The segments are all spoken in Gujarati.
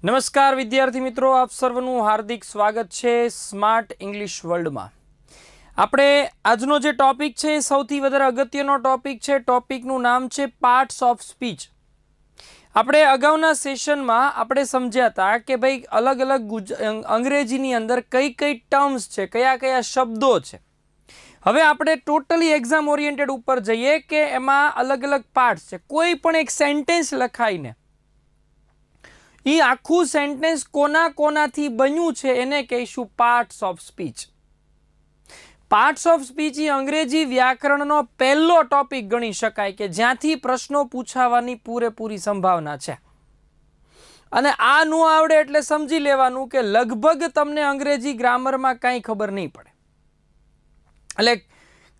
નમસ્કાર વિદ્યાર્થી મિત્રો, આપ સર્વનું હાર્દિક સ્વાગત છે સ્માર્ટ ઇંગ્લિશ વર્લ્ડમાં। આપણે આજનો જે ટોપિક છે સૌથી વધારે અગત્યનો ટોપિક છે। ટોપિકનું નામ છે પાર્ટ્સ ઓફ સ્પીચ। આપણે અગાઉના સેશનમાં આપણે સમજ્યા હતા કે ભાઈ અલગ અલગ અંગ્રેજીની અંદર કઈ કઈ ટર્મ્સ છે, કયા કયા શબ્દો છે। હવે આપણે ટોટલી એક્ઝામ ઓરિએન્ટેડ ઉપર જઈએ કે એમાં અલગ અલગ પાર્ટ્સ છે। કોઈ પણ એક સેન્ટેન્સ લખાઈને એ આખું સેન્ટેન્સ કોના કોનાથી બન્યું છે એને કહીશું parts of speech. Parts of speech એ અંગ્રેજી વ્યાકરણનો પહેલો ટોપિક ગણી શકાય કે જ્યાંથી પ્રશ્નો પૂછાવાની પૂરેપૂરી સંભાવના છે। અને આ ન આવડે એટલે સમજી લેવાનું કે લગભગ તમને અંગ્રેજી ગ્રામરમાં કાંઈ ખબર નહીં પડે। એટલે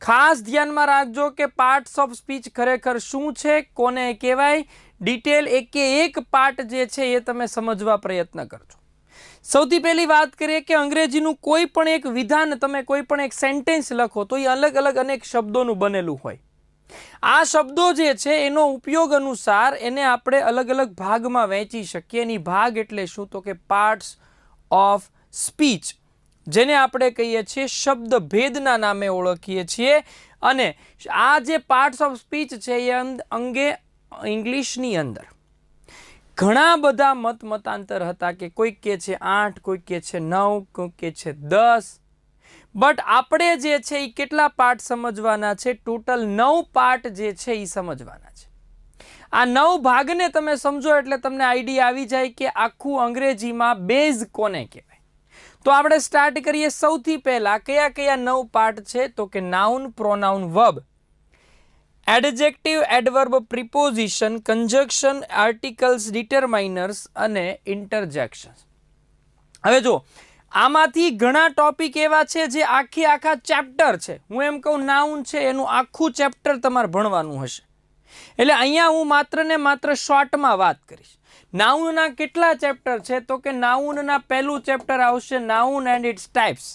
ખાસ ધ્યાનમાં રાખજો કે પાર્ટ્સ ઓફ સ્પીચ ખરેખર શું છે, કોને કહેવાય, ડિટેલ એકે એક પાર્ટ જે છે એ તમે સમજવા પ્રયત્ન કરજો। સૌથી પહેલી વાત કરીએ કે અંગ્રેજીનું કોઈ પણ એક વિધાન, તમે કોઈ પણ એક સેન્ટેન્સ લખો તો એ અલગ અલગ અનેક શબ્દોનું બનેલું હોય। આ શબ્દો જે છે એનો ઉપયોગ અનુસાર એને આપણે અલગ અલગ ભાગમાં વહેંચી શકીએ। એની ભાગ એટલે શું તો કે પાર્ટ્સ ઓફ સ્પીચ, જેને આપણે કહીએ છીએ શબ્દ ભેદના નામે ઓળખીએ છીએ। અને આ જે પાર્ટ્સ ઓફ સ્પીચ છે એ અંગે ઇંગ્લિશની અંદર ઘણા બધા મતાંતર હતા કે કોઈક કે છે 8, કોઈક કે છે 9, કોઈક કે છે 10, બટ આપણે જે છે એ કેટલા પાર્ટ સમજવાના છે? ટોટલ 9 પાર્ટ જે છે એ સમજવાના છે। આ 9 ભાગને તમે સમજો એટલે તમને આઈડિયા આવી જાય કે આખું અંગ્રેજીમાં બેઝ કોને કહેવાય। તો આપણે સ્ટાર્ટ કરીએ। સૌથી પહેલા કયા કયા 9 પાર્ટ છે તો કે noun, pronoun, verb, adjective, adverb, preposition, conjunction, articles, determiners અને ઇન્ટરજેક્શન્સ। હવે જો આમાંથી ઘણા ટોપિક એવા છે જે આખા ચેપ્ટર છે। હું એમ કહું નાઉન છે એનું આખું ચેપ્ટર તમારે ભણવાનું હશે, એટલે અહીંયા હું માત્ર ને માત્ર શોર્ટમાં વાત કરીશ। નાઉનના કેટલા ચેપ્ટર છે તો કે નાઉનના પહેલું ચેપ્ટર આવશે નાઉન એન્ડ ઇટ્સ ટાઈપ્સ,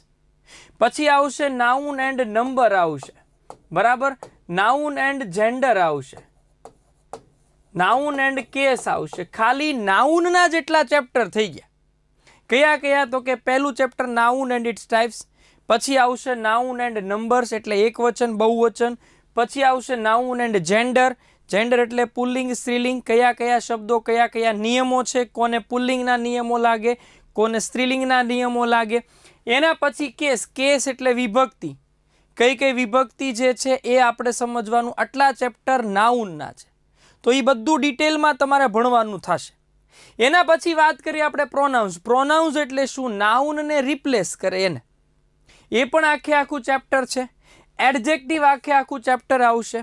પછી આવશે નાઉન એન્ડ નંબર આવશે, બરાબર, નાઉન એન્ડ જેન્ડર આવશે, નાઉન એન્ડ કેસ આવશે। ખાલી નાઉનના જેટલા ચેપ્ટર થઈ ગયા। કયા કયા તો કે પહેલું chapter noun and it's types, પછી આવશે નાઉન એન્ડ નંબર્સ એટલે એકવચન બહુવચન, પછી આવશે નાઉન એન્ડ જેન્ડર, જેન્ડર એટલે પુલ્લિંગ સ્ત્રીલિંગ, કયા કયા શબ્દો કયા કયા નિયમો છે, કોને પુલ્લિંગના નિયમો લાગે, કોને સ્ત્રીલિંગના નિયમો લાગે। એના પછી કેસ, કેસ એટલે વિભક્તિ, કઈ કઈ વિભક્તિ જે છે એ આપણે સમજવાનું। આટલા ચેપ્ટર નાઉનના છે, તો એ બધું ડિટેલમાં તમારે ભણવાનું થશે। એના પછી વાત કરીએ આપણે પ્રોનાઉન્સ। પ્રોનાઉન્સ એટલે શું? નાઉનને રિપ્લેસ કરે એને, એ પણ આખું ચેપ્ટર છે। એડજેક્ટિવ આખું ચેપ્ટર આવશે,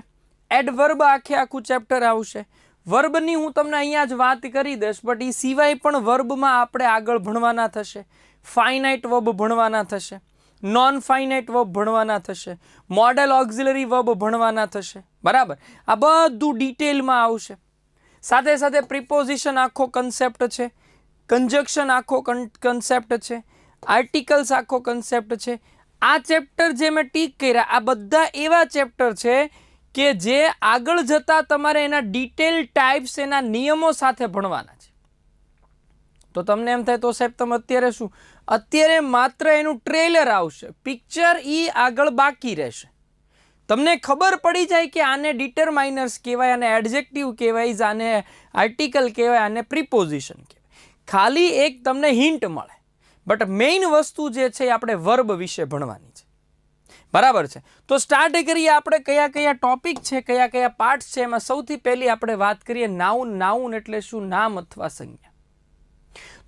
એડવર્બ આખું ચેપ્ટર આવશે। વર્બની હું તમને અહીંયા જ વાત કરી દઈશ, બટ એ સિવાય પણ વર્બમાં આપણે આગળ ભણવાના થશે। ફાઇનાઇટ વર્બ ભણવાના થશે, નોન ફાઇનાઇટ વર્બ ભણવાના થશે, મોડેલ ઓક્ઝિલરી વર્બ ભણવાના થશે, બરાબર। આ બધું ડિટેલમાં આવશે। સાથે સાથે પ્રિપોઝિશન આખો કન્સેપ્ટ છે, કંજક્શન આખો કન્સેપ્ટ છે, આર્ટિકલ્સ આખો કન્સેપ્ટ છે। આ ચેપ્ટર જે મેં ટીક કર્યા આ બધા એવા ચેપ્ટર છે કે જે આગળ જતા તમારે એના ડિટેલ ટાઈપ્સ, એના નિયમો સાથે ભણવાના છે। તો તમને એમ થાય તો સાહેબ તમે અત્યારે શું? અત્યારે માત્ર એનું ટ્રેલર આવશે, પિક્ચર એ આગળ બાકી રહેશે। તમને ખબર પડી જાય કે આને ડિટરમાઇનર્સ કહેવાય, આને એડજેક્ટિવ કહેવાય, આને આર્ટિકલ કહેવાય, આને પ્રિપોઝિશન કહેવાય। ખાલી એક તમને હિન્ટ મળે, બટ મેઇન વસ્તુ જે છે એ આપણે વર્બ વિશે ભણવાની છે, બરાબર છે। તો સ્ટાર્ટ કરીએ આપણે કયા કયા ટોપિક છે, કયા કયા પાર્ટ્સ છે। એમાં સૌથી પહેલી આપણે વાત કરીએ નાઉન। નાઉન એટલે શું? નામ અથવા સંજ્ઞા।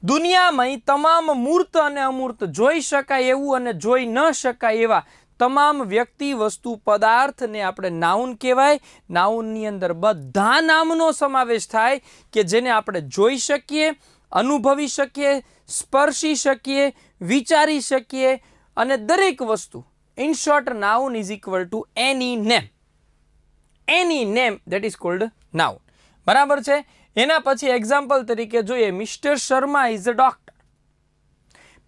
દુનિયામાં તમામ મૂર્ત અને અમૂર્ત, જોઈ શકાય એવું અને જોઈ ન શકાય એવા તમામ વ્યક્તિ, વસ્તુ, પદાર્થને આપણે નાઉન કહેવાય। નાઉનની અંદર બધા નામનો સમાવેશ થાય કે જેને આપણે જોઈ શકીએ, અનુભવી શકીએ, સ્પર્શી શકીએ, વિચારી શકીએ, અને દરેક વસ્તુ। In short, noun is equal to any name. Any name that is called noun. બરાબર છે। એના પછી એક્ઝામ્પલ તરીકે જોઈએ, mister Sharma is a doctor.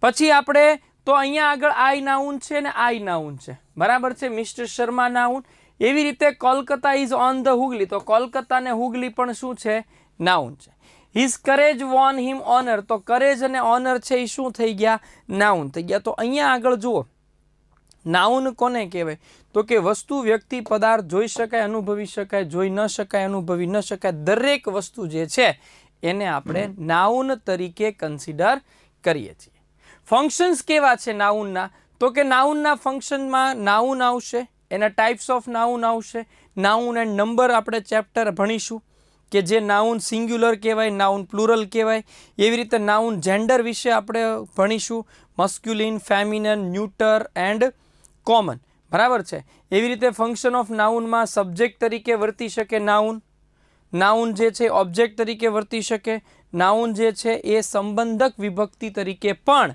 પછી આપણે તો અહીંયા આગળ આઈ નાઉન છે ને આઈ નાઉન છે, બરાબર છે। Mister Sharma noun. એવી રીતે Kolkata is on the Hooghly, તો કોલકાતા ને હુગલી પણ શું છે? નાઉન છે। His courage won him honour, તો કરેજ અને ઓનર છે એ શું થઈ ગયા? નાઉન થઈ ગયા. તો અહીંયા આગળ જુઓ, નાઉન કોને કહેવાય? તો કે વસ્તુ, વ્યક્તિ, પદાર્થ જોઈ શકાય, અનુભવી શકાય, જોઈ ન શકાય, અનુભવી ન શકાય, દરેક વસ્તુ જે છે એને આપણે નાઉન તરીકે કન્સિડર કરીએ છીએ. ફંક્શન્સ કેવા છે નાઉનના? તો કે નાઉનના ફંક્શનમાં નાઉન આવશે, એના ટાઈપ્સ ઓફ નાઉન આવશે, નાઉન એન્ડ નંબર આપણે ચેપ્ટર ભણીશું કે જે નાઉન સિંગ્યુલર કહેવાય, નાઉન પ્લુરલ કહેવાય. એવી રીતે નાઉન જેન્ડર વિશે આપણે ભણીશું, મસ્ક્યુલિન, ફેમિનન, ન્યુટર એન્ડ કોમન. બરાબર છે. એવી રીતે ફંક્શન ઓફ નાઉનમાં સબ્જેક્ટ તરીકે વર્તી શકે નાઉન, નાઉન જે છે ઓબ્જેક્ટ તરીકે વર્તી શકે, નાઉન જે છે એ સંબંધક વિભક્તિ તરીકે પણ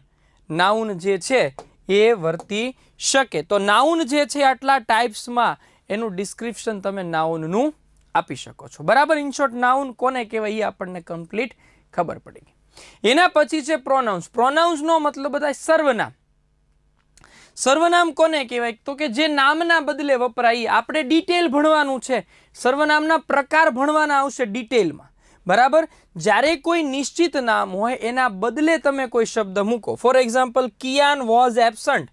નાઉન જે છે એ વર્તી શકે. તો નાઉન જે છે આટલા ટાઈપ્સમાં એનું ડિસ્ક્રિપ્શન તમે નાઉનનું આપી શકો છો. બરાબર. ઇન શોર્ટ નાઉન કોને કહેવાય એ આપણને કમ્પ્લીટ ખબર પડી ગઈ. એના પછી છે પ્રોનાઉન્સ. પ્રોનાઉન્સનો મતલબ બધા સર્વનામ. સર્વનામ કોને કહેવાય? તો કે જે નામના બદલે વપરાય. આપણે ડિટેલ ભણવાનું છે, સર્વનામના પ્રકાર ભણવાના આવશે ડિટેલમાં. બરાબર. જ્યારે કોઈ નિશ્ચિત નામ હોય એના બદલે તમે કોઈ શબ્દ મૂકો. For example, Kiyan was absent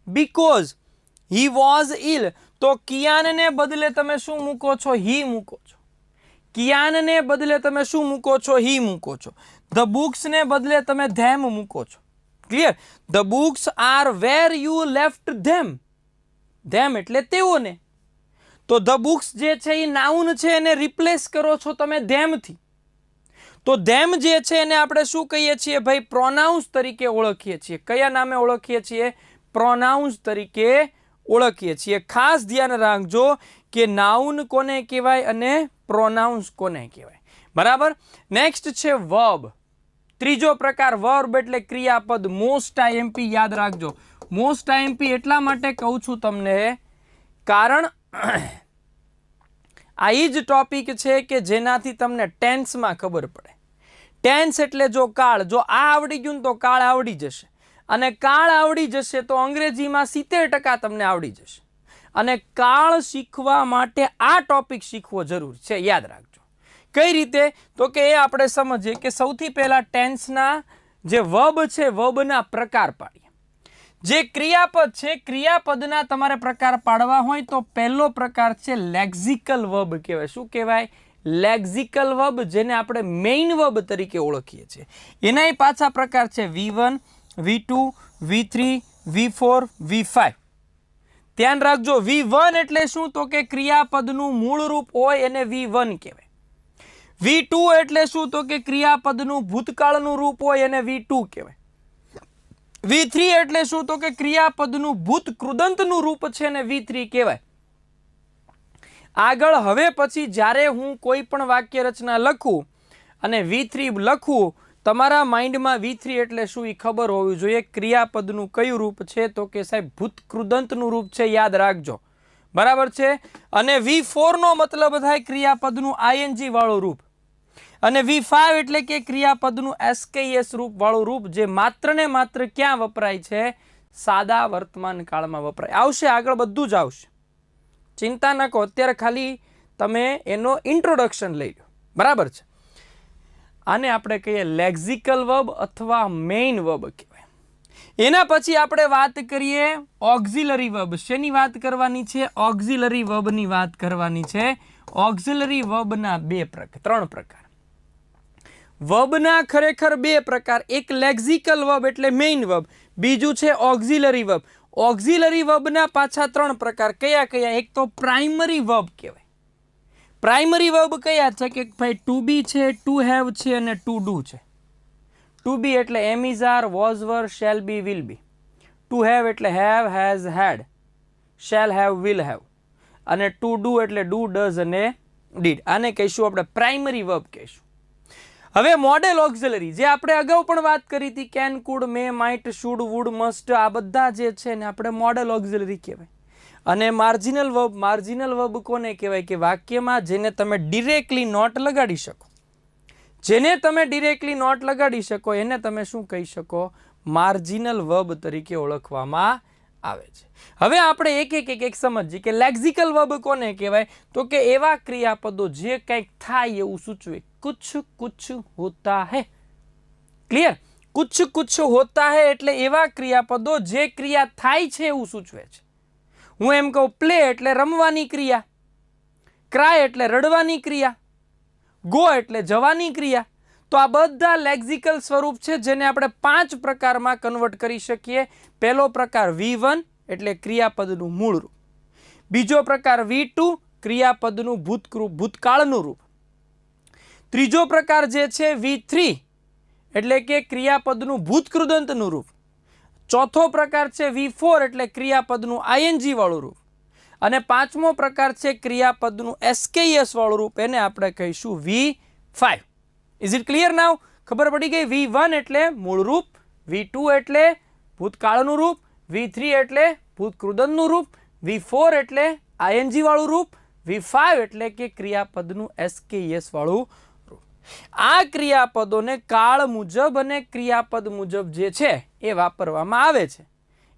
because he was ill. તો કિયાનને બદલે તમે શું મૂકો છો? હી મૂકો છો. કિયાનને બદલે તમે શું મૂકો છો? હી મૂકો છો. ધ બુક્સને બદલે તમે ધેમ મૂકો છો. Clear? The books are where you left them. Them એટલે તેઓને. તો ધ બુક્સ જે છે એ નાઉન છે, એને રિપ્લેસ કરો છો તમે ધેમથી. તો ધેમ જે છે એને આપણે શું કહીએ છીએ ભાઈ? પ્રોનાઉન્સ તરીકે ઓળખીએ છીએ. કયા નામે ઓળખીએ છીએ? પ્રોનાઉન્સ તરીકે ઓળખીએ છીએ. ખાસ ધ્યાન રાખજો કે નાઉન કોને કહેવાય અને પ્રોનાઉન્સ કોને કહેવાય. બરાબર. નેક્સ્ટ છે વર્બ. ત્રીજો પ્રકાર વર્બ એટલે ક્રિયાપદ. મોસ્ટ આઈએમપી યાદ રાખજો. મોસ્ટ આઈએમપી એટલા માટે કહું છું તમને કારણ આ એ જ ટોપિક છે કે જેનાથી તમને ટેન્સમાં ખબર પડે. ટેન્સ એટલે જો કાળ, જો આ આવડી ગયું તો કાળ આવડી જશે, અને કાળ આવડી જશે તો અંગ્રેજીમાં 70% તમને આવડી જશે. અને કાળ શીખવા માટે આ ટોપિક શીખવો જરૂર છે. યાદ રાખજો. કઈ રીતે? તો કે એ આપણે સમજીએ કે સૌથી પહેલા ટેન્સના જે વર્બ છે વર્બના પ્રકાર પાડીએ. જે ક્રિયાપદ છે ક્રિયાપદના તમારે પ્રકાર પાડવા હોય તો પહેલો પ્રકાર છે લેક્ઝિકલ વર્બ કહેવાય. શું કહેવાય? લેક્ઝિકલ વર્બ, જેને આપણે મેઇન વર્બ તરીકે ઓળખીએ છીએ. એના પાછા પ્રકાર છે V1, V2, V3, V4, V5. ધ્યાન રાખજો. V1 એટલે શું? તો કે ક્રિયાપદનું મૂળ રૂપ હોય એને V1 કહેવાય. V2 એટલે શું? તો કે ક્રિયાપદનું ભૂતકાળનું રૂપ હોય એને V2 કહેવાય. V3 એટલે શું? તો કે ક્રિયાપદનું ભૂત કૃદંતનું રૂપ છે એને V3 કહેવાય. આગળ હવે પછી જ્યારે હું કોઈ પણ વાક્ય રચના લખું અને V3 લખું, તમારા માઇન્ડમાં V3 એટલે શું એ ખબર હોવી જોઈએ. ક્રિયાપદનું કયું રૂપ છે? તો કે સાહેબ ભૂત કૃદંતનું રૂપ છે. યાદ રાખજો. બરાબર છે. અને V4 નો મતલબ થાય ક્રિયાપદનું ING વાળું રૂપ. અને V5 એટલે કે ક્રિયાપદનું SKS રૂપ વાળું રૂપ, જે માત્ર ને માત્ર ક્યાં વપરાય છે? સાદા વર્તમાન કાળમાં વપરાય. આવશે આગળ, બધું જ આવશે, ચિંતા ન કરો. અત્યારે ખાલી તમે એનો ઇન્ટ્રોડક્શન લઈ લો. બરાબર છે. આને આપણે કહીએ લેક્ઝિકલ વર્બ અથવા મેઇન વર્બ કહેવાય. એના પછી આપણે વાત કરીએ ઓક્ઝિલરી વર્બ. શેની વાત કરવાની છે? ઓક્ઝિલરી વર્બની વાત કરવાની છે. ઓક્ઝિલરી વર્બના ત્રણ પ્રકાર. વર્બના ખરેખર બે પ્રકાર. એક લેક્ઝિકલ વર્બ એટલે મેઇન વર્બ, બીજું છે ઓક્ઝિલરી વર્બ. ઓક્ઝિલરી વર્બના પાછા ત્રણ પ્રકાર. કયા કયા? એક તો પ્રાઇમરી વર્બ કહેવાય. પ્રાઇમરી વર્બ કયા છે? કે ભાઈ ટુ બી છે, ટુ હેવ છે અને ટુ ડુ છે. ટુ બી એટલે am is are, was were, shall be, will be. To have એટલે have, has, had, shall have, will have. અને ટુ ડુ એટલે ડુ, ડઝ અને ડીડ. આને કહીશું આપણે પ્રાઇમરી વર્બ કહીશું. હવે મોડેલ ઓક્ઝિલરી, જે આપણે અગાઉ પણ વાત કરી હતી, can, could, may, might, should, would, must, આ બધા જે છે ને આપણે મોડેલ ઓક્ઝિલરી કહેવાય. અને માર્જિનલ વર્બ, માર્જિનલ વર્બ કોને કહેવાય? કે વાક્યમાં જેને તમે ડિરેક્ટલી નોટ લગાડી શકો. જેને તમે ડિરેક્ટલી નોટ લગાડી શકો એને તમે શું કહી શકો? માર્જિનલ વર્બ તરીકે ઓળખવામાં આવે છે. હવે આપણે એક સમજીએ કે લેક્ઝિકલ વર્બ કોને કહેવાય? તો કે એવા ક્રિયાપદો જે કંઈક થાય એવું સૂચવે. कुछ कुछ होता है। क्लियर? कुछ कुछ होता है એટલે એવા ક્રિયાપદો જે ક્રિયા થાય છે એવું સૂચવે છે. હું એમ કહું પ્લે એટલે રમવાની ક્રિયા, ક્રાય એટલે રડવાની ક્રિયા, ગો એટલે જવાની ક્રિયા. તો આ બધા લેક્સિકલ સ્વરૂપ છે જેને આપણે 5 પ્રકારમાં કન્વર્ટ કરી શકીએ. પહેલો પ્રકાર V1 એટલે ક્રિયાપદનું મૂળ રૂપ, બીજો પ્રકાર V2 ક્રિયાપદનું ભૂતકાળનું રૂપ, ત્રીજો પ્રકાર જે છે V3 એટલે કે ક્રિયાપદનું ભૂતકૃદંતનું રૂપ, ચોથો પ્રકાર છે V4 એટલે ક્રિયાપદનું ING વાળું રૂપ, અને પાંચમો પ્રકાર છે ક્રિયાપદનું SKS વાળું રૂપ, એને આપણે કહીશું V5. ઇઝ ઇટ ક્લિયર નાઉ? ખબર પડી ગઈ? V1 એટલે મૂળ રૂપ, V2 એટલે ભૂતકાળનું રૂપ, V3 એટલે ભૂતકૃદંતનું રૂપ, V4 એટલે ING વાળું રૂપ, V5 એટલે કે ક્રિયાપદનું SKS વાળું રૂપ. આ ક્રિયાપદોને કાળ મુજબ અને ક્રિયાપદ મુજબ જે છે એ વાપરવામાં આવે છે.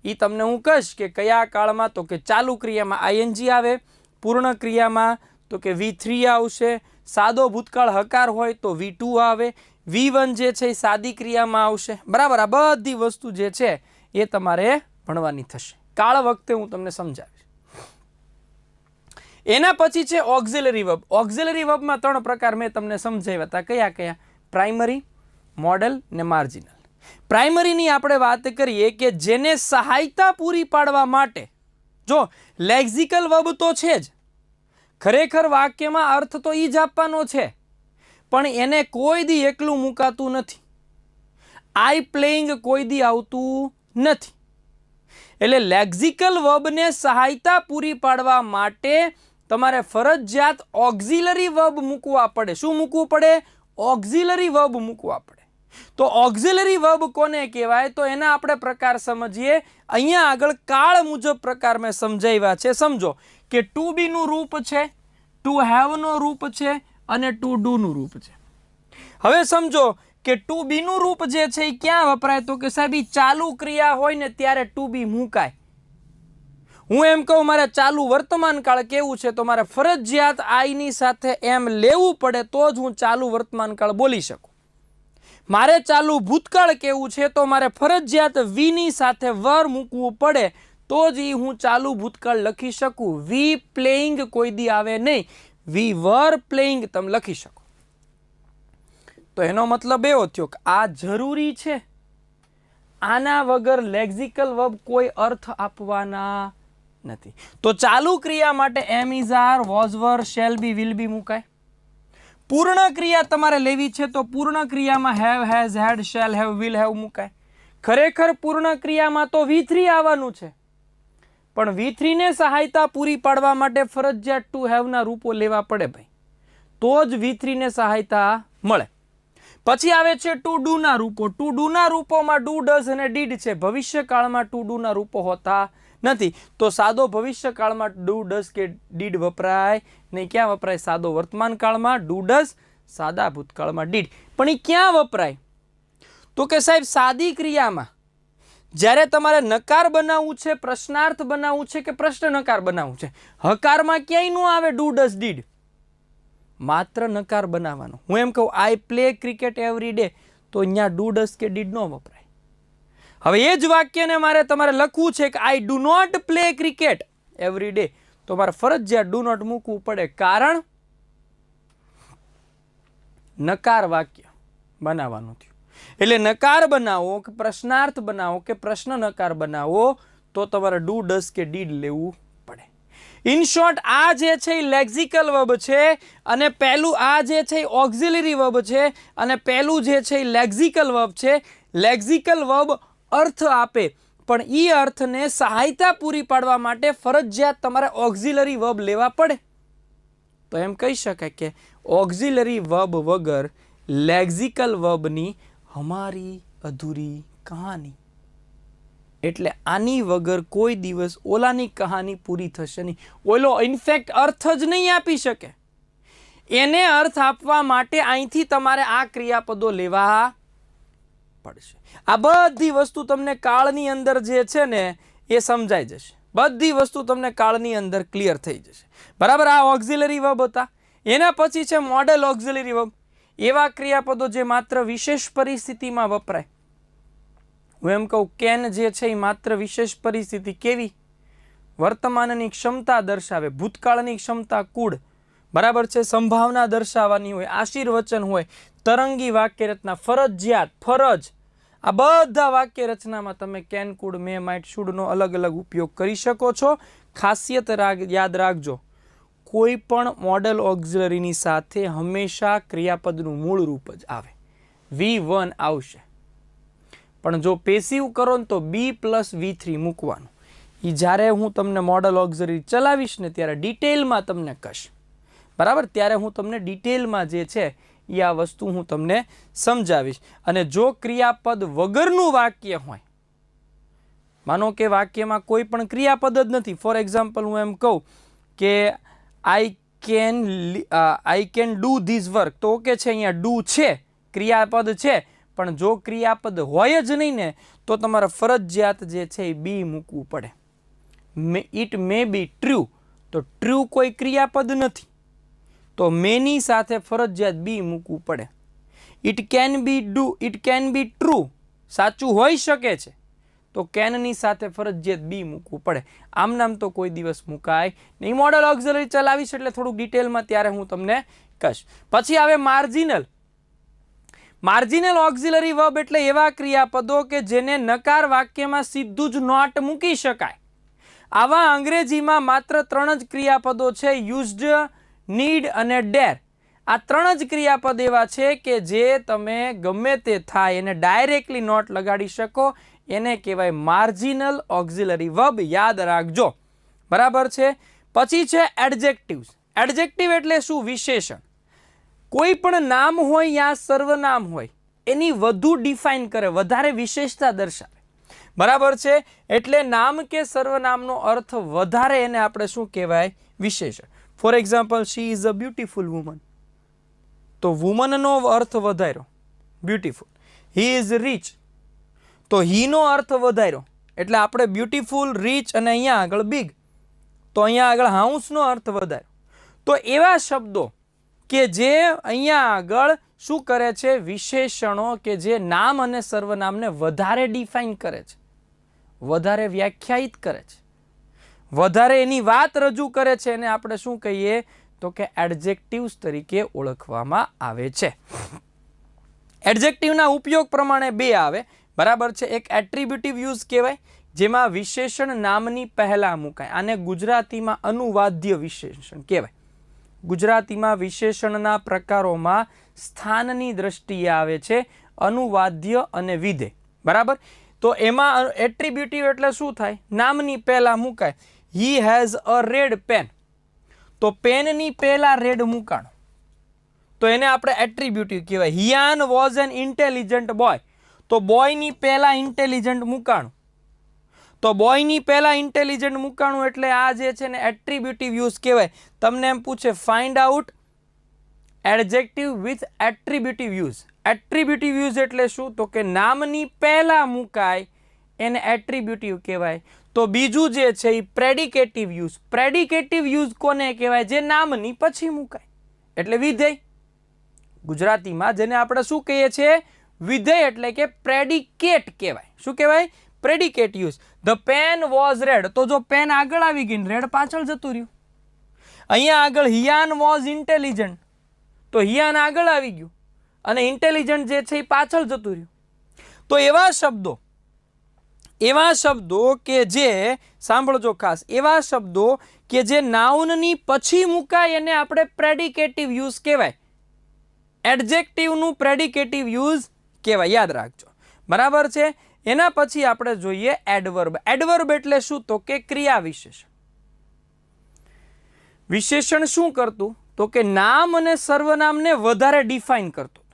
એ તમને હું કહીશ કે કયા કાળમાં, તો કે ચાલુ ક્રિયામાં ING આવે, પૂર્ણ ક્રિયામાં તો કે V3 આવશે, સાદો ભૂતકાળ હકાર હોય તો V2 આવે, V1 જે છે એ સાદી ક્રિયામાં આવશે. બરાબર? આ બધી વસ્તુ જે છે એ તમારે ભણવાની થશે. કાળ વખતે હું તમને સમજાવીશ. એના પછી છે ઓક્ઝિલરી વર્બ. ઓક્ઝિલરી વર્બમાં 3 પ્રકાર મેં તમને સમજાવ્યા હતા. કયા કયા? પ્રાઇમરી, મોડલ ને માર્જિનલ. પ્રાઇમરીની આપણે વાત કરીએ કે જેને સહાયતા પૂરી પાડવા માટે, જો લેક્સિકલ વર્બ તો છે જ, ખરેખર વાક્યમાં અર્થ તો એ જ આપવાનો છે, પણ એને કોઈ દી એકલું મુકાતું નથી. આઈ પ્લેઇંગ કોઈ દી આવતું નથી. એટલે લેક્સિકલ વર્બને સહાયતા પૂરી પાડવા માટે તમારે ફરજિયાત ઓક્ઝિલરી વર્બ મૂકવા પડે. શું મૂકવું પડે? ઓક્ઝિલરી વર્બ મૂકવા પડે. તો ઓક્ઝિલરી વર્બ કોને કહેવાય? તો એના આપણે પ્રકાર સમજીએ. અહીંયા આગળ કાળ મુજબ પ્રકાર મેં સમજાવ્યા છે. સમજો કે ટુ બી નું રૂપ છે, ટુ હેવ નું રૂપ છે અને ટુ ડુ નું રૂપ છે. હવે સમજો કે ટુ બી નું રૂપ જે છે એ ક્યાં વપરાય? તો કે સાહેબ ચાલુ ક્રિયા હોય ને ત્યારે ટુ બી મુકાય. હું એમ કહું મારે ચાલુ વર્તમાન કાળ કેવું છે તો મારે ફરજિયાત આઈ ની સાથે એમ લેવું પડે તો જ હું ચાલુ વર્તમાન કાળ બોલી શકું. મારે ચાલુ ભૂતકાળ કેવું છે તો મારે ફરજિયાત વી ની સાથે વર મૂકવું પડે તો જ હું ચાલુ ભૂતકાળ લખી શકું. વી પ્લેઇંગ કોઈ દી આવે નહીં, વી વર પ્લેઇંગ તમે લખી શકો. તો એનો મતલબ એવો થયો કે આ જરૂરી છે. આના વગર લેક્સિકલ વર્બ કોઈ અર્થ આપવાના નથી. તો ચાલુ ક્રિયા માટે am is are, was were, shall be, will be મુકાય. પૂર્ણ ક્રિયા તમારે લેવી છે તો પૂર્ણ ક્રિયામાં have, has, had, shall have, will have મુકાય. ખરેખર પૂર્ણ ક્રિયામાં તો V3 આવવાનું છે, પણ V3 ને સહાયતા પૂરી પાડવા માટે ફરજિયાત ટુ હેવ ના રૂપો લેવા પડે ભાઈ, તો જ V3 ને સહાયતા મળે. પછી આવે છે ટુ ડુ ના રૂપો. ટુ ડુ ના રૂપોમાં ડુ, ડઝ અને ડીડ છે. ભવિષ્યકાળમાં ટુ ડુ ના રૂપો હોતા નથી. તો સાદો ભવિષ્યકાળમાં ડુ, ડઝ કે ડીડ વપરાય નહીં. ક્યાં વપરાય? સાદો વર્તમાન કાળમાં ડુ, ડઝ, સાદા ભૂતકાળમાં ડીડ. પણ એ ક્યાં વપરાય? તો કે સાહેબ સાદી ક્રિયામાં જ્યારે તમારે નકાર બનાવવું છે, પ્રશ્નાર્થ બનાવવું છે કે પ્રશ્ન નકાર બનાવવું છે, હકારમાં ક્યાંય ન આવે ડુ, ડઝ, ડીડ, માત્ર નકાર બનાવવાનો. હું એમ કહું I play cricket every day તો અહીંયા ડુ, ડઝ કે ડીડ ન વપરાય. હવે એ જ વાક્યને મારે તમારે લખવું છે કે I do not play cricket every day તો મારે ફરજિયાત ડુ નોટ મૂકવું પડે, કારણ નકાર વાક્ય બનાવવાનું થયું. એટલે નકાર બનાવો કે પ્રશ્નાર્થ બનાવો કે પ્રશ્ન નકાર બનાવો તો તમારે ડુ, ડઝ કે ડીડ લેવું પડે. ઇન શોર્ટ આ જે છે એ લેક્સિકલ વર્બ છે અને પહેલું આ જે છે એ ઓક્ઝિલરી વર્બ છે અને પહેલું જે છે એ લેક્સિકલ વર્બ છે. લેક્સિકલ વર્બ અર્થ આપે પણ એ અર્થને સહાયતા પૂરી પાડવા માટે ફરજિયાત તમારે ઓક્ઝિલરી વર્બ લેવા પડે. તો એમ કહી શકાય કે ઓક્ઝિલરી વર્બ વગર લેક્સિકલ વર્બની હમારી અધૂરી કહાની. એટલે આની વગર કોઈ દિવસ ઓલાની કહાની પૂરી થશે નહીં. ઓલો ઇનફેક્ટ અર્થ જ નહીં આપી શકે. એને અર્થ આપવા માટે અહીંથી તમારે આ ક્રિયાપદો લેવા પડશે. આ બધી વસ્તુ તમને કાળની અંદર જે છે ને એ સમજાઈ જશે. બધી વસ્તુ તમને કાળની અંદર ક્લિયર થઈ જશે. બરાબર? આ ઓક્ઝિલરી વર્બ હતા. એના પછી છે મોડેલ ઓક્ઝિલરી વર્બ. એવા ક્રિયાપદો જે માત્ર વિશેષ પરિસ્થિતિમાં વપરાય. હું એમ કહું કેન જે છે એ માત્ર વિશેષ પરિસ્થિતિ કેવી? વર્તમાનની ક્ષમતા દર્શાવે, ભૂતકાળની ક્ષમતા કુડ, બરાબર છે, સંભાવના દર્શાવવાની હોય, આશીર્વચન હોય, તરંગી વાક્ય રચના, ફરજિયાત, ફરજ, આ બધા વાક્ય રચનામાં તમે કેન, કુડ, મે, માઇટ, શુડનો અલગ અલગ ઉપયોગ કરી શકો છો. ખાસિયત યાદ રાખજો, કોઈ પણ મોડલ ઓક્ઝિલરીની સાથે હંમેશા ક્રિયાપદનું મૂળ રૂપ જ આવે, V1 આવશે. પણ જો પેસિવ કરો ને તો B + V3 મૂકવાનું. એ જ્યારે હું તમને મોડલ ઓક્ઝિલરી ચલાવીશ ને ત્યારે ડિટેલમાં તમને કહીશ, બરાબર? ત્યારે હું તમને ડિટેલમાં જે છે એ આ વસ્તુ હું તમને સમજાવીશ. અને જો ક્રિયાપદ વગરનું વાક્ય હોય, માનો કે વાક્યમાં કોઈ પણ ક્રિયાપદ જ નથી, ફોર એક્ઝામ્પલ હું એમ કહું કે I can do this work, તો ઓકે છે, અહીંયા ડુ છે, ક્રિયાપદ છે, પણ જો ક્રિયાપદ હોય જ નહીં ને તો તમારે ફરજિયાત જે છે એ બી મૂકવું પડે. ઇટ મે બી ટ્રુ, તો ટ્રુ કોઈ ક્રિયાપદ નથી, તો મેની સાથે ફરજિયાત બી મૂકવું પડે. ઇટ કેન બી ટ્રુ, સાચું હોઈ શકે છે, તો કેનની સાથે ફરજિયાત બી મૂકવું પડે. આમ નામ તો કોઈ દિવસ મુકાય નહીં. મોડલ ઓક્ઝિલરી ચલાવીશ એટલે થોડુંક ડિટેલમાં ત્યારે હું તમને કહીશ. પછી આવે માર્જિનલ. માર્જિનલ ઓક્ઝિલરી વર્બ એટલે એવા ક્રિયાપદો કે જેને નકાર વાક્યમાં સીધું જ નોટ મૂકી શકાય. આવા અંગ્રેજીમાં માત્ર 3 જ ક્રિયાપદો છે, યુઝડ, નીડ અને ડેર. આ 3 જ ક્રિયાપદ એવા છે કે જે તમે ગમે તે થાય એને ડાયરેક્ટલી નોટ લગાડી શકો, એને કહેવાય માર્જિનલ ઓક્ઝિલરી વર્બ. યાદ રાખજો, બરાબર છે. પછી છે એડજેક્ટિવ્સ. એડજેક્ટિવ એટલે શું? વિશેષણ. કોઈ પણ નામ હોય યા સર્વનામ હોય એની વધુ ડિફાઇન કરે, વધારે વિશેષતા દર્શાવે, બરાબર છે. એટલે નામ કે સર્વનામનો અર્થ વધારે, એને આપણે શું કહેવાય? વિશેષણ. For example, she is a beautiful woman, તો વુમનનો અર્થ વધાર્યો, બ્યુટીફુલ. હી ઇઝ રીચ, તો હીનો અર્થ વધાર્યો, એટલે આપણે બ્યુટીફુલ, રીચ અને અહીંયા આગળ બિગ, તો અહીંયા આગળ હાઉસનો અર્થ વધાર્યો. તો એવા શબ્દો કે જે અહીંયા આગળ શું કરે છે? વિશેષણો કે જે નામ અને સર્વનામને વધારે ડિફાઇન કરે છે, વધારે વ્યાખ્યાયિત કરે છે, વધારે એની વાત રજૂ કરે છે, એને આપણે શું કહીએ? તો કે એડજેક્ટિવ્સ તરીકે ઓળખવામાં આવે છે. એડજેક્ટિવના ઉપયોગ પ્રમાણે 2 આવે, બરાબર છે. એક એટ્રીબ્યુટિવ યુઝ કહેવાય, જેમાં વિશેષણ નામની પહેલા મુકાય. આને ગુજરાતીમાં અનુવાદ્ય વિશેષણ કહેવાય. ગુજરાતીમાં વિશેષણના પ્રકારોમાં સ્થાનની દ્રષ્ટિએ આવે છે અનુવાદ્ય અને વિધેય, બરાબર. તો એમાં એટ્રીબ્યુટિવ એટલે શું થાય? નામની પહેલા મુકાય. He has a red pen, તો પેનની પહેલા રેડ મુકાણો, તો એને આપણે એટ્રીબ્યુટિવ કહેવાય. હિયાન વોઝ એન ઇન્ટેલિજન્ટ બોય, તો બોયની પહેલા ઇન્ટેલિજન્ટ મુકાણું, તો બોયની પહેલા ઇન્ટેલિજન્ટ મુકાણું, એટલે આ જે છે ને એટ્રીબ્યુટિવ યુઝ કહેવાય. તમને એમ પૂછે find out adjective with attributive use. Attributive use એટલે શું? તો કે નામની પહેલા મુકાય એને એટ્રીબ્યુટિવ કહેવાય. તો બીજું જે છે એ પ્રેડિકેટિવ યુઝ. પ્રેડિકેટિવ યુઝ કોને કહેવાય? જે નામની પછી મુકાય, એટલે વિધેય. ગુજરાતીમાં જેને આપણે શું કહીએ છીએ? વિધેય, એટલે કે પ્રેડિકેટ કહેવાય. શું કહેવાય? Predicate use. The pen was red, તો જો પેન આગળ આવી ગઈ રેડ પાછળ જતું રહ્યું. અહીંયા આગળ હિયાન વોઝ ઇન્ટેલિજન્ટ, તો હિયાન આગળ આવી ગયું અને ઇન્ટેલિજન્ટ જે છે એ પાછળ જતું રહ્યું. તો એવા શબ્દો કે જે, સાંભળજો ખાસ, એવા શબ્દો કે જે નાઉનની પછી મુકાય એને આપણે પ્રેડિકેટિવ યુઝ કહેવાય. એડજેક્ટિવનું પ્રેડિકેટિવ યુઝ કહેવાય, યાદ રાખજો, બરાબર છે. એના પછી આપણે જોઈએ એડવર્બ. એડવર્બ એટલે શું? તો કે ક્રિયા વિશેષણ. વિશેષણ શું કરતું? તો કે નામ અને સર્વનામને વધારે ડિફાઇન કરતું.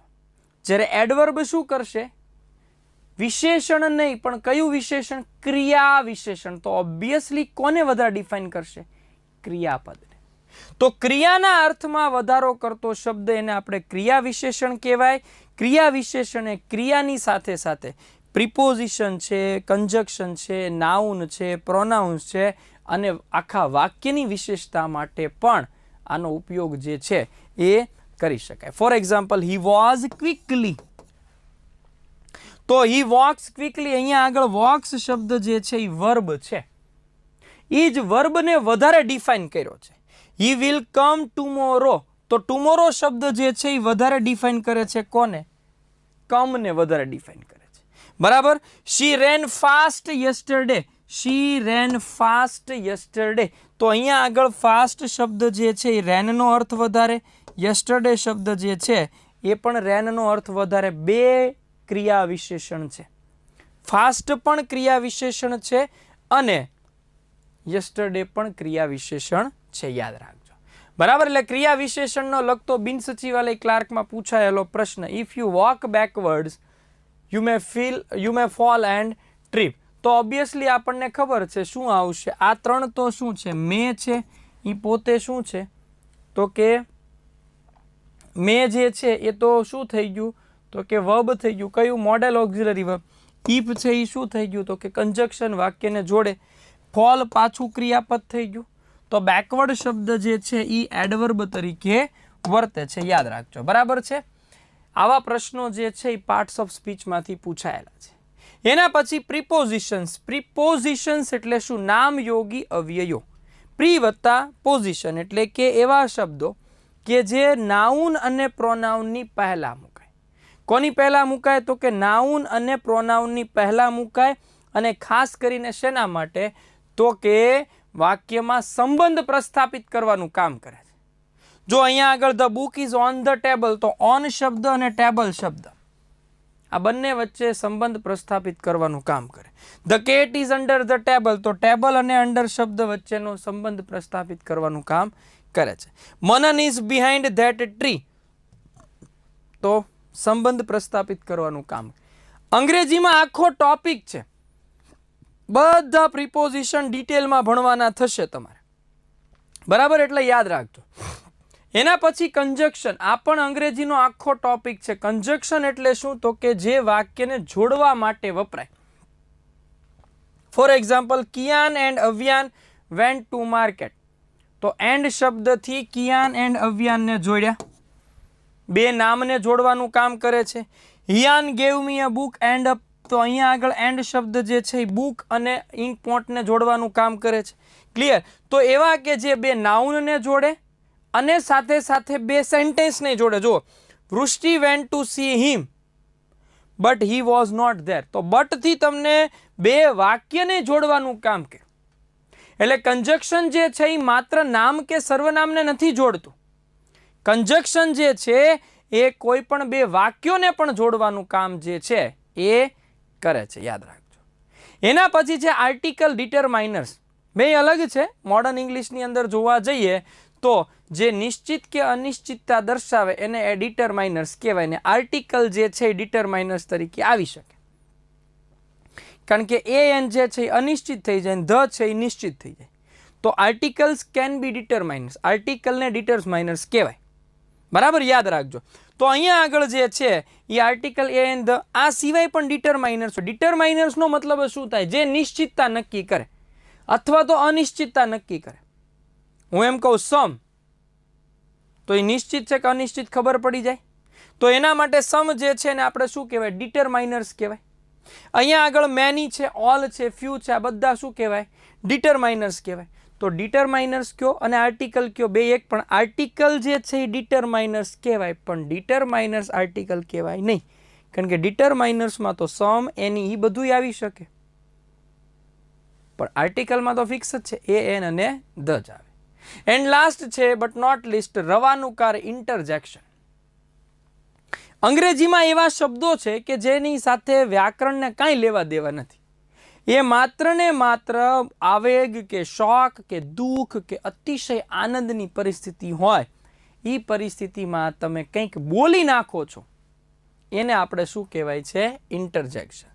જ્યારે એડવર્બ શું કરશે? વિશેષણ નહીં, પણ કયું વિશેષણ? ક્રિયા વિશેષણ. તો ઓબ્વિયસલી કોને વધારે ડિફાઇન કરશે? ક્રિયાપદને. તો ક્રિયાના અર્થમાં વધારો કરતો શબ્દ એને આપણે ક્રિયા વિશેષણ કહેવાય. ક્રિયા વિશેષણ એ ક્રિયાની સાથે સાથે પ્રિપોઝિશન છે, કંજક્શન છે, નાઉન છે, પ્રોનાઉન્સ છે અને આખા વાક્યની વિશેષતા માટે પણ આનો ઉપયોગ જે છે એ કરી શકાય. For example he was quickly, તો હી વોક્સ ક્વિકલી, અહીંયા આગળ વોક્સ શબ્દ જે છે એ વર્બ છે, એ જ વર્બને વધારે ડિફાઇન કર્યો છે. હી વિલ કમ ટુમોરો, તો ટુમોરો શબ્દ જે છે એ વધારે ડિફાઇન કરે છે કોને? કમને વધારે ડિફાઇન કરે છે. બરાબર. શી રેન ફાસ્ટ યસ્ટરડે, શી રેન ફાસ્ટ યસ્ટરડે, તો અહીંયા આગળ ફાસ્ટ શબ્દ જે છે એ રેનનો અર્થ વધારે, યસ્ટરડે શબ્દ જે છે એ પણ રેનનો અર્થ વધારે. બે ક્રિયા વિશેષણ છે. ફાસ્ટ પણ ક્રિયા વિશેષણ છે અને યસ્ટરડે પણ ક્રિયા વિશેષણ છે, યાદ રાખજો. બરાબર. એટલે ક્રિયા વિશેષણનો લગતો બિન સચિવાલય ક્લાર્કમાં પૂછાયેલો પ્રશ્ન, if you walk backwards you may fall and trip, તો ઓબ્વિયસલી આપણને ખબર છે શું આવશે. આ ત્રણ તો શું છે? મે છે, એ પોતે શું છે તો કે મે જે છે એ તો શું થઈ ગયું તો કે વર્બ થઈ ગયું. કયું? Model auxiliary verb. ઇફ છે એ શું થઈ ગયું તો કે કંજક્શન, વાક્યને જોડે. ફોલ પાછું ક્રિયાપદ થઈ ગયું. તો બેકવર્ડ શબ્દ જે છે એ એડવર્બ તરીકે વર્તે છે, યાદ રાખજો. બરાબર છે. આવા પ્રશ્નો જે છે એ પાર્ટ્સ ઓફ સ્પીચમાંથી પૂછાયેલા છે. એના પછી પ્રિપોઝિશન્સ. પ્રિપોઝિશન્સ એટલે શું? નામયોગી અવ્યયો. પ્રી વત્તા પોઝિશન એટલે કે એવા શબ્દો કે જે નાઉન અને પ્રોનાઉનની પહેલા મુકાય. કોની પહેલા મુકાય તો કે નાઉન અને પ્રોનાઉનની પહેલા મુકાય. અને ખાસ કરીને શેના માટે તો કે વાક્યમાં સંબંધ પ્રસ્થાપિત કરવાનું કામ કરે છે. જો અહીંયા આગળ the book is on the table, તો ઓન શબ્દ અને ટેબલ શબ્દ આ બંને વચ્ચે સંબંધ પ્રસ્થાપિત કરવાનું કામ કરે. The cat is under the table, તો ટેબલ અને અંડર શબ્દ વચ્ચેનો સંબંધ પ્રસ્થાપિત કરવાનું કામ કરે છે. મનન ઇઝ બિહાઇન્ડ ધેટ ટ્રી, તો સંબંધ પ્રસ્થાપિત કરવાનું કામ. અંગ્રેજીમાં આખો ટોપિક છે, બધા પ્રિપોઝિશન ડિટેલમાં ભણવાના થશે તમારે. બરાબર. એટલે યાદ રાખજો. એના પછી કંજક્શન, આ પણ અંગ્રેજીનો આખો ટોપિક છે. કંજક્શન એટલે શું તો કે જે વાક્યને જોડવા માટે વપરાય. For example Kiyan and Avyan went to market, તો એન્ડ શબ્દથી કિયાન એન્ડ અવ્યાનને જોડ્યા, બે નામને જોડવાનું કામ કરે છે. Hiyan gave me a book and a, તો અહીંયા આગળ એન્ડ શબ્દ જે છે એ બુક અને ઇંક પોન્ટને જોડવાનું કામ કરે છે. ક્લિયર. તો એવા કે જે બે નાઉનને જોડે અને સાથે સાથે બે સેન્ટેન્સને જોડે. જો Vrushti went to see him but he was not there, તો બટ થી તમને બે વાક્યને જોડવાનું કામ કરે. એટલે કંજક્શન જે છે એ માત્ર નામ કે સર્વનામને નથી જોડતું. કંજક્શન જે છે એ કોઈ પણ બે વાક્યોને પણ જોડવાનું કામ જે છે એ કરે છે, યાદ રાખજો. એના પછી છે આર્ટિકલ ડિટરમાઇનર્સ. બે અલગ છે. મોડર્ન ઇંગ્લિશની અંદર જોવા જઈએ તો જે નિશ્ચિત કે અનિશ્ચિતતા દર્શાવે એને એ ડિટરમાઇનર્સ કહેવાય ને આર્ટિકલ જે છે એ ડિટરમાઇનર્સ તરીકે આવી શકે. કારણ કે એન જે છે એ અનિશ્ચિત થઈ જાય, ધ છે એ નિશ્ચિત થઈ જાય. તો આર્ટિકલ્સ કેન બી ડિટરમાઇનર્સ, આર્ટિકલને ડિટરમાઇનર્સ કહેવાય. બરાબર. યાદ રાખજો. તો અહીંયા આગળ જે છે એ આર્ટિકલ એ એન્ડ ધ, આ સિવાય પણ ડિટરમાઇનર્સ. ડિટરમાઇનર્સનો મતલબ શું થાય? જે નિશ્ચિતતા નક્કી કરે અથવા તો અનિશ્ચિતતા નક્કી કરે. હું એમ કહું સમ, તો એ નિશ્ચિત છે કે અનિશ્ચિત ખબર પડી જાય. તો એના માટે સમ જે છે ને આપણે શું કહેવાય? ડિટરમાઇનર્સ કહેવાય. અહીંયા આગળ મેની છે, ઓલ છે, ફ્યુ છે, આ બધા શું કહેવાય? ડિટરમાઇનર્સ કહેવાય. તો ડિટરમાઇનર્સ કયો અને આર્ટિકલ કયો બે એક, પણ આર્ટિકલ જે છે એ ડિટરમાઇનર્સ કહેવાય પણ ડિટરમાઇનર્સ આર્ટિકલ કહેવાય નહીં. કારણ કે ડિટરમાઇનર્સમાં તો સમ, એની એ બધું આવી શકે, પણ આર્ટિકલમાં તો ફિક્સ જ છે, એ એન અને ધ જ આવે. એન્ડ લાસ્ટ છે બટ નોટ લીસ્ટ રવાનુકાર ઇન્ટરજેક્શન. અંગ્રેજીમાં એવા શબ્દો છે કે જેની સાથે વ્યાકરણને કાંઈ લેવા દેવા નથી. એ માત્ર ને માત્ર આવેગ કે શોક કે દુઃખ કે અતિશય આનંદની પરિસ્થિતિ હોય, એ પરિસ્થિતિમાં તમે કંઈક બોલી નાખો છો, એને આપણે શું કહેવાય છે? ઇન્ટરજેક્શન.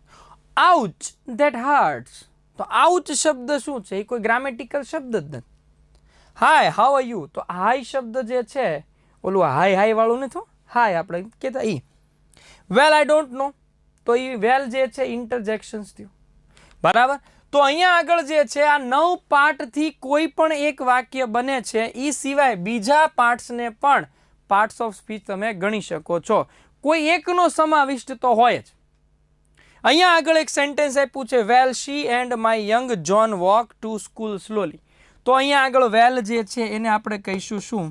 આઉચ ધેટ હર્ટ્સ, તો આઉચ શબ્દ શું છે? એ કોઈ ગ્રામેટિકલ શબ્દ જ નથી. હાય હાઉ આર યુ, તો હાય શબ્દ જે છે ઓલું હાય હાય વાળું નથી, હાય આપણે કહેતા ઈ. વેલ આઈ ડોન્ટ નો, તો એ વેલ જે છે ઇન્ટરજેક્શન્સ થયું. બરાબર. તો અહીંયા આગળ જે છે આ 9 પાર્ટથી કોઈ પણ એક વાક્ય બને છે, એ સિવાય બીજા પાર્ટ્સને પણ પાર્ટ્સ ઓફ સ્પીચ તમે ગણી શકો છો. કોઈ એકનો સમાવિષ્ટ તો હોય જ. અહીંયા આગળ એક સેન્ટેન્સ આપ્યું છે, well she and my young John walk to school slowly. તો અહીંયા આગળ વેલ જે છે એને આપણે કહીશું શું?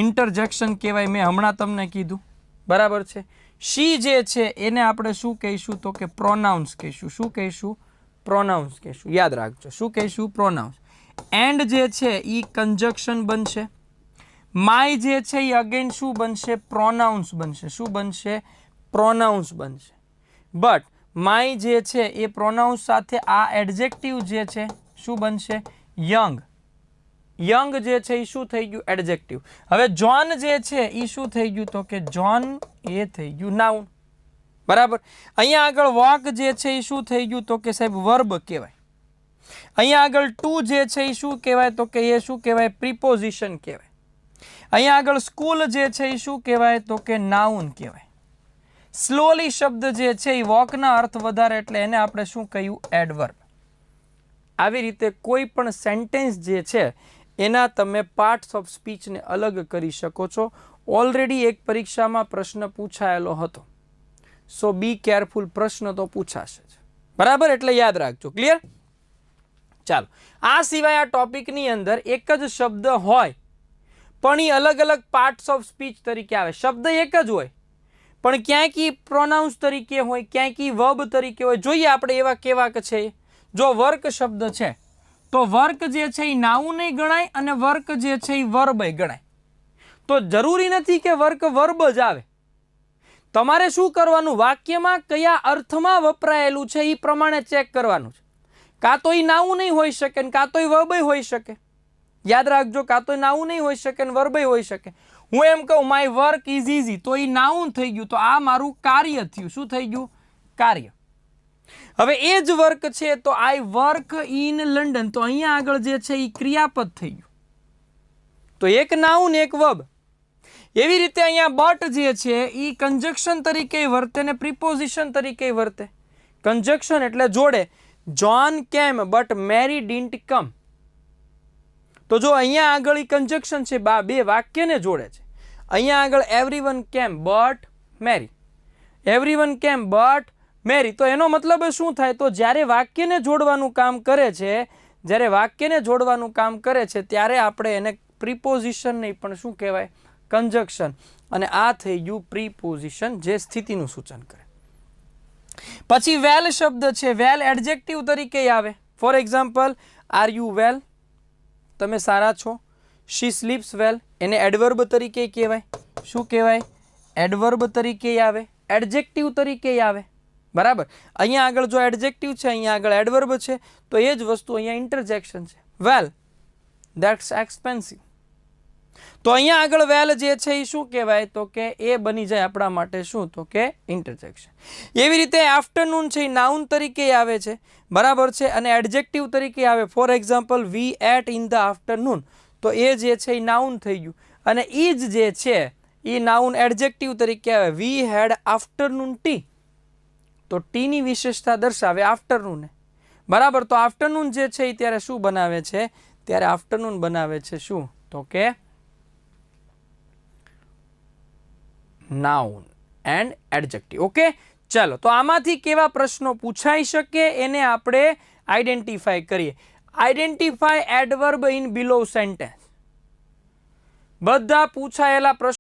ઇન્ટરજેક્શન કહેવાય. મેં હમણાં તમને કીધું, બરાબર છે. શી જે છે એને આપણે શું કહીશું? તો કે પ્રોનાઉન્સ કહીશું. શું કહીશું? પ્રોનાઉન્સ કહીશું. યાદ રાખજો, શું કહીશું? પ્રોનાઉન્સ. એન્ડ જે છે એ કંજક્શન બનશે. માય જે છે એ અગેન શું બનશે? પ્રોનાઉન્સ બનશે. શું બનશે? પ્રોનાઉન્સ બનશે. બટ માય જે છે એ પ્રોનાઉન્સ સાથે આ એડજેક્ટિવ જે છે શું બનશે? યંગ. યંગ જે છે એ શું થઈ ગયું? એડજેક્ટિવ. હવે જોન જે છે એ શું થઈ ગયું? તો કે જોન એ થઈ ગયું નાઉન. બરાબર. અહીંયા આગળ વોક જે છે એ શું થઈ ગયું? તો કે સાહેબ વર્બ કહેવાય. અહીંયા આગળ ટુ જે છે એ શું કહેવાય? તો કે એ શું કહેવાય? પ્રિપોઝિશન કહેવાય. અહીંયા આગળ સ્કૂલ જે છે એ શું કહેવાય? તો કે નાઉન કહેવાય. સ્લોલી શબ્દ જે છે એ વોકના અર્થ વધારે એટલે એને આપણે શું કહ્યું? એડવર્બ. આવી રીતે કોઈ પણ સેન્ટેન્સ જે છે એના તમે પાર્ટ્સ ઓફ સ્પીચને અલગ કરી શકો છો. ઓલરેડી એક પરીક્ષામાં પ્રશ્ન પૂછાયેલો હતો, સો બી કેરફુલ. પ્રશ્ન તો પૂછાશે જ, બરાબર? એટલે યાદ રાખજો. ક્લિયર? ચાલો, આ સિવાય આ ટોપિકની અંદર એક જ શબ્દ હોય પણ એ અલગ અલગ પાર્ટ્સ ઓફ સ્પીચ તરીકે આવે. શબ્દ એક જ હોય પણ ક્યાંક ઈ પ્રોનાઉન્સ તરીકે હોય, ક્યાંક ઈ વર્બ તરીકે હોય. જોઈએ આપણે એવા કેવા છે. જો વર્ક શબ્દ છે તો વર્ક જે છે એ નાઉન ગણાય અને વર્ક જે છે એ વર્બ ગણાય. તો જરૂરી નથી કે વર્ક વર્બ જ આવે. તમારે શું કરવાનું? વાક્યમાં કયા અર્થમાં વપરાયેલું છે એ પ્રમાણે ચેક કરવાનું છે. કાં તો એ નાઉન નહીં હોઈ શકે ને કાં તો એ વર્બ હોઈ શકે. યાદ રાખજો, કાં તો નાઉન નહીં હોઈ શકે ને વર્બ હોઈ શકે. હું એમ કહું માય વર્ક ઇઝ ઇઝી, તો એ નાઉન થઈ ગયું, તો આ મારું કાર્ય થયું. શું થઈ ગયું? કાર્ય. હવે એ જ વર્ક છે તો આઈ વર્ક ઇન લંડન, તો અહીંયા આગળ જે છે એ ક્રિયાપદ થઈ ગયું. તો એક નાઉન એક વર્બ. એવી રીતે અહીંયા બટ જે છે એ કંજક્શન તરીકે વર્તે ને પ્રિપોઝિશન તરીકે વર્તે. કંજક્શન એટલે જોડે. જોન કેમ બટ મેરી ડિડન્ટ કમ. તો જો અહીંયા આગળ એ કંજક્શન છે, બે વાક્યને જોડે છે. અહીંયા આગળ એવરીવન કેમ બટ મેરી. એવરીવન કેમ બટ મેરી. તો એનો મતલબ શું થાય? તો જ્યારે વાક્યને જોડવાનું કામ કરે છે, જ્યારે વાક્યને જોડવાનું કામ કરે છે ત્યારે આપણે એને પ્રિપોઝિશન નહીં પણ શું કહેવાય? કંજક્શન. અને આ થઈ ગયું પ્રિપોઝિશન, જે સ્થિતિનું સૂચન કરે. પછી વેલ શબ્દ છે. વેલ એડજેક્ટિવ તરીકે આવે. ફોર એક્ઝામ્પલ, આર યુ વેલ? તમે સારા છો. શી સ્લીપ્સ વેલ, એને એડવર્બ તરીકે કહેવાય. શું કહેવાય? એડવર્બ તરીકે આવે. એડજેક્ટિવ તરીકે આવે. બરાબર. અહીંયા આગળ જો એડજેક્ટિવ છે, અહીંયા આગળ એડવર્બ છે, તો એ જ વસ્તુ અહીંયા ઇન્ટરજેક્શન છે. વેલ ધેટ્સ એક્સપેન્સિવ. તો અહીંયા આગળ વેલ જે છે એ શું કહેવાય? તો કે એ બની જાય આપણા માટે શું? તો કે ઇન્ટરજેક્શન. એવી રીતે આફ્ટરનૂન છે એ નાઉન તરીકે આવે છે, બરાબર છે, અને એડજેક્ટિવ તરીકે આવે. For example, we ate in the afternoon, તો એ જે છે એ નાઉન થઈ ગયું. અને ઈ જ જે છે એ નાઉન એડજેક્ટિવ તરીકે આવે. વી હેડ આફ્ટરનૂન ટી, તો ટીની વિશેષતા દર્શાવે આફ્ટરનૂન. બરાબર. તો આફ્ટરનૂન જે છે એ ત્યારે શું બનાવે છે? ત્યારે આફ્ટરનૂન બનાવે છે શું? તો કે નાઉન એન્ડ એડજેક્ટિવ. ઓકે, ચાલો. તો આમાંથી કેવા પ્રશ્નો પૂછાઈ શકે એને આપણે આઈડેન્ટિફાય કરીએ. Identify adverb in below sentence. બધા પૂછાયેલા પ્રશ્નો